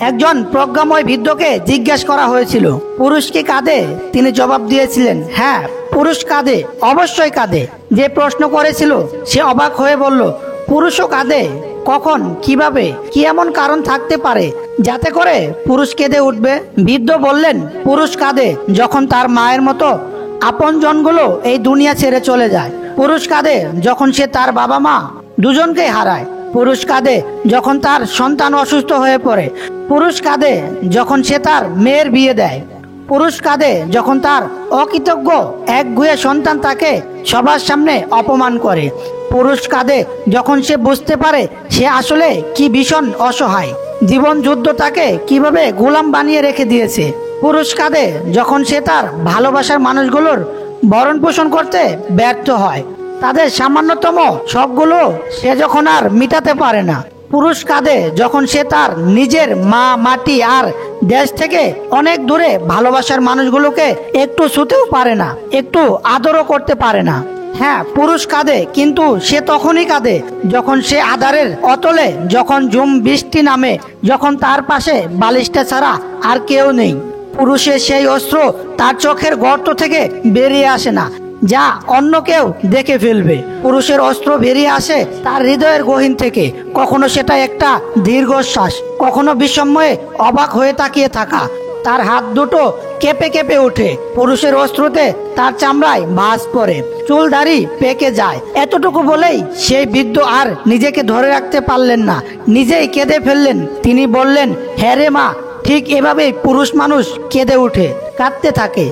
একজন প্রজ্ঞাময় বৃদ্ধকে জিজ্ঞেস করা হয়েছিল, পুরুষ কি কাঁদে? তিনি জবাব দিয়েছিলেন, হ্যাঁ, পুরুষ কাঁদে, অবশ্যই কাঁদে। যে প্রশ্ন করেছিল সে অবাক হয়ে বলল, পুরুষও কাঁদে? কখন, কিভাবে, কি এমন কারণ থাকতে পারে যাতে করে পুরুষ কেঁদে উঠবে? বৃদ্ধ বললেন, পুরুষ কাঁদে যখন তার মায়ের মতো আপনজনগুলো এই দুনিয়া ছেড়ে চলে যায়। পুরুষ কাঁদে যখন সে তার বাবা মা দুজনকেই হারায়। পুরুষ কাঁদে যখন তার সন্তান অসুস্থ হয়ে পড়ে। পুরুষ কাঁদে যখন সে তার মেয়ের বিয়ে দেয়। পুরুষ কাঁদে যখন তার অকৃতজ্ঞ একগুঁয়ে সন্তান তাকে সবার সামনে অপমান করে। পুরুষ কাঁদে যখন সে বুঝতে পারে সে আসলে কি ভীষণ অসহায়, জীবন যুদ্ধ তাকে কিভাবে গোলাম বানিয়ে রেখে দিয়েছে। পুরুষ কাঁদে যখন সে তার ভালোবাসার মানুষগুলোর ভরণ পোষণ করতে ব্যর্থ হয়, তাদের সামান্যতম শখগুলো সে যখন আর মিটাতে পারে না। পুরুষ কাঁদে যখন সে তার নিজের মা, মাটি আর দেশ থেকে অনেক দূরে ভালোবাসার মানুষগুলোকে একটু ছুঁতেও পারে না, একটু আদরও করতে পারে না। হ্যাঁ, পুরুষ কাঁদে, কিন্তু সে তখনই কাঁদে যখন সে আধারের অতলে, যখন ঝুম বৃষ্টি নামে, যখন তার পাশে বালিশটা ছাড়া আর কেউ নেই। পুরুষের সেই অস্ত্র তার চোখের গর্ত থেকে বেরিয়ে আসে না যা অন্য কেউ দেখে ফেলবে। পুরুষের অস্ত্র বেরিয়ে আসে তার হৃদয়ের গহীন থেকে। কখনো সেটা একটা দীর্ঘশ্বাস, কখনো বিস্ময়ে অবাক হয়ে তাকিয়ে থাকা। তার হাত দুটো কেঁপে কেঁপে ওঠে। পুরুষের অস্ত্রতে তার চামড়ায় ভাঁজ পড়ে, চুল দাড়ি পেকে যায়। এতটুকু বলেই সেই বৃদ্ধ আর নিজেকে ধরে রাখতে পারলেন না, নিজেই কেঁদে ফেললেন। তিনি বললেন, হ্যাঁ রে মা, ঠিক এভাবেই পুরুষ মানুষ কেঁদে ওঠে, কাঁদতে থাকে।